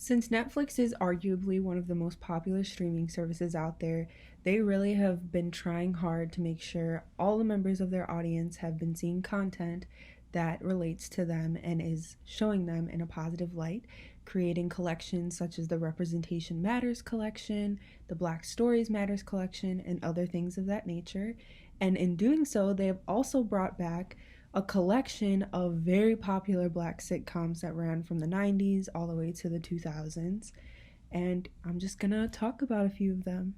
Since Netflix is arguably one of the most popular streaming services out there, they really have been trying hard to make sure all the members of their audience have been seeing content that relates to them and is showing them in a positive light, creating collections such as the Representation Matters collection, the Black Stories Matters collection, and other things of that nature. And in doing so, they have also brought back a collection of very popular Black sitcoms that ran from the 90s all the way to the 2000s. And I'm just gonna talk about a few of them.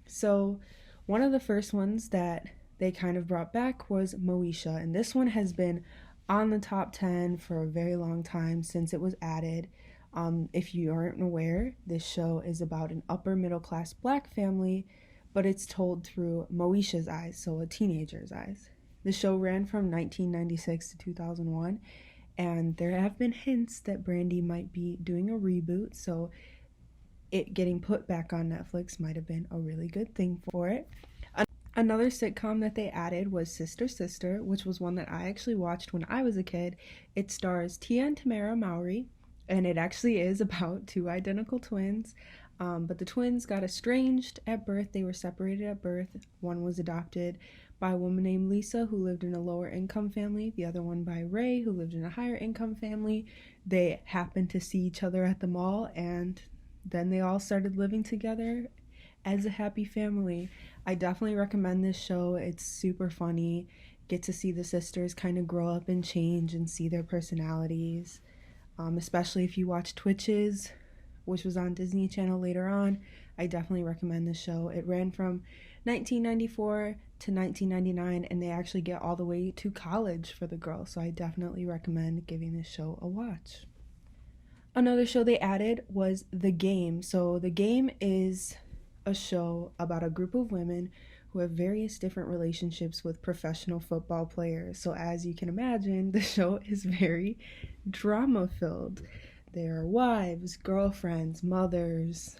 So, one of the first ones that they kind of brought back was Moesha, and this one has been on the top 10 for a very long time since it was added. If you aren't aware, this show is about an upper middle class Black family, but it's told through Moesha's eyes, so a teenager's eyes. The show ran from 1996 to 2001, and there have been hints that Brandy might be doing a reboot, so it getting put back on Netflix might have been a really good thing for it. Another sitcom that they added was Sister Sister, which was one that I actually watched when I was a kid. It stars Tia and Tamara Mowry, and it actually is about two identical twins. But the twins got estranged at birth. They were separated at birth. One was adopted by a woman named Lisa, who lived in a lower income family. The other one by Ray, who lived in a higher income family. They happened to see each other at the mall, and then they all started living together as a happy family. I definitely recommend this show. It's super funny. Get to see the sisters kind of grow up and change and see their personalities. Especially if you watch Twitches, which was on Disney Channel later on. I definitely recommend this show. It ran from 1994 to 1999, and they actually get all the way to college for the girls, so I definitely recommend giving this show a watch. Another show they added was The Game. So The Game is a show about a group of women who have various different relationships with professional football players. So as you can imagine, the show is very drama filled. There are wives, girlfriends, mothers,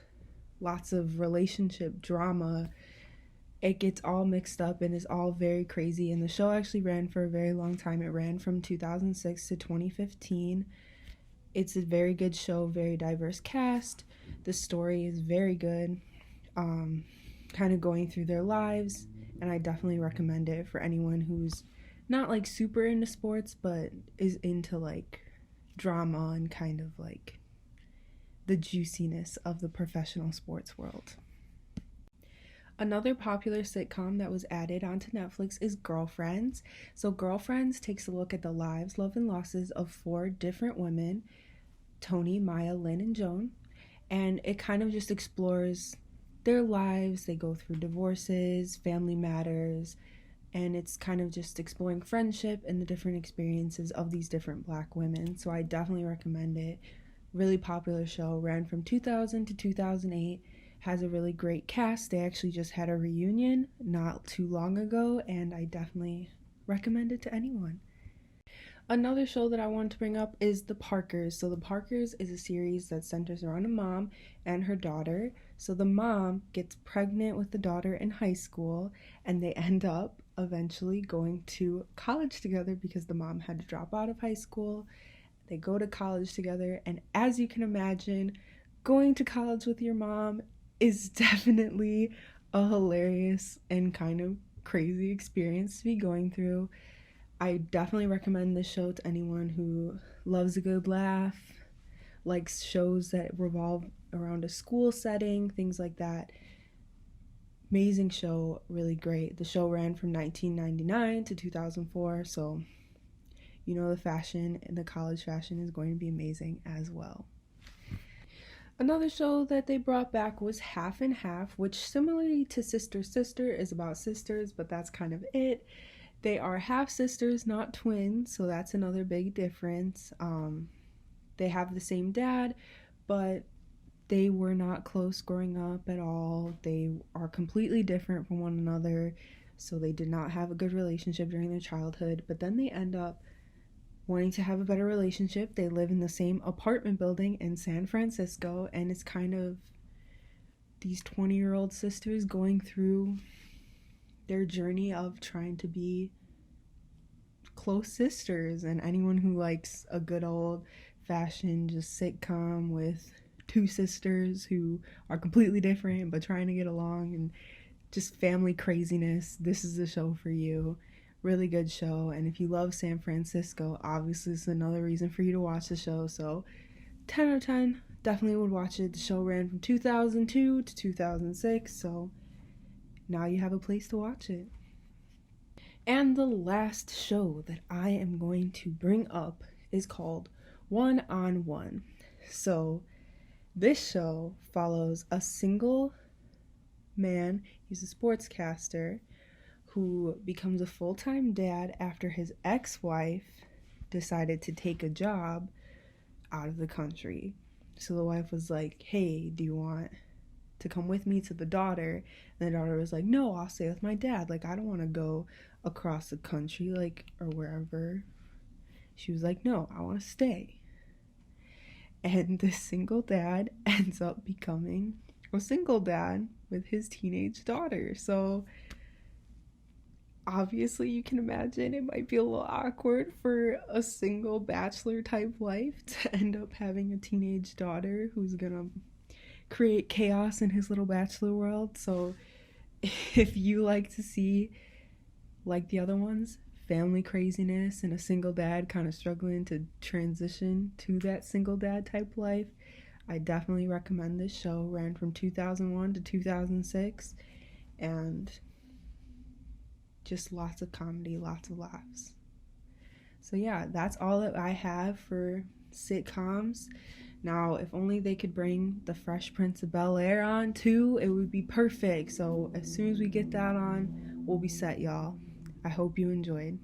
lots of relationship drama. It gets all mixed up and is all very crazy. And the show actually ran for a very long time. It ran from 2006 to 2015. It's a very good show, very diverse cast. The story is very good, kind of going through their lives. And I definitely recommend it for anyone who's not like super into sports, but is into like drama and kind of like the juiciness of the professional sports world. Another popular sitcom that was added onto Netflix is Girlfriends. So Girlfriends takes a look at the lives, love, and losses of 4 different women, Tony, Maya, Lynn, and Joan, and it kind of just explores their lives. They go through divorces, family matters, and it's kind of just exploring friendship and the different experiences of these different Black women. So I definitely recommend it. Really popular show, ran from 2000 to 2008, has a really great cast. They actually just had a reunion not too long ago, and I definitely recommend it to anyone. Another show that I want to bring up is The Parkers. So The Parkers is a series that centers around a mom and her daughter. So the mom gets pregnant with the daughter in high school, and they end up eventually going to college together because the mom had to drop out of high school. They go to college together, and as you can imagine, going to college with your mom is definitely a hilarious and kind of crazy experience to be going through. I definitely recommend this show to anyone who loves a good laugh, likes shows that revolve around a school setting, things like that. Amazing show, really great. The show ran from 1999 to 2004, so you know the fashion and the college fashion is going to be amazing as well. Another show that they brought back was Half and Half, which similarly to Sister Sister is about sisters, but that's kind of it. They are half sisters, not twins, so that's another big difference. They have the same dad, but they were not close growing up at all. They are completely different from one another, so they did not have a good relationship during their childhood, but then they end up wanting to have a better relationship. They live in the same apartment building in San Francisco, and it's kind of these 20-year-old sisters going through their journey of trying to be close sisters. And anyone who likes a good old fashion, just sitcom with two sisters who are completely different but trying to get along, and just family craziness. This is the show for you. Really good show. And if you love San Francisco, obviously it's another reason for you to watch the show. So 10 out of 10, definitely would watch it. The show ran from 2002 to 2006, so now you have a place to watch it. And the last show that I am going to bring up is called One on One. So this show follows a single man, he's a sportscaster, who becomes a full-time dad after his ex-wife decided to take a job out of the country. So the wife was like, hey, do you want to come with me to the daughter? And the daughter was like, no, I'll stay with my dad. Like, I don't want to go across the country, like, or wherever. She was like, no, I want to stay. And this single dad ends up becoming a single dad with his teenage daughter. So obviously you can imagine it might be a little awkward for a single bachelor type life to end up having a teenage daughter who's gonna create chaos in his little bachelor world. So if you like to see, like the other ones, family craziness and a single dad kind of struggling to transition to that single dad type life, I definitely recommend this show. Ran from 2001 to 2006, and just lots of comedy, lots of laughs. So yeah, that's all that I have for sitcoms. Now, if only they could bring The Fresh Prince of Bel-Air on too, it would be perfect. So as soon as we get that on, we'll be set, y'all. I hope you enjoyed.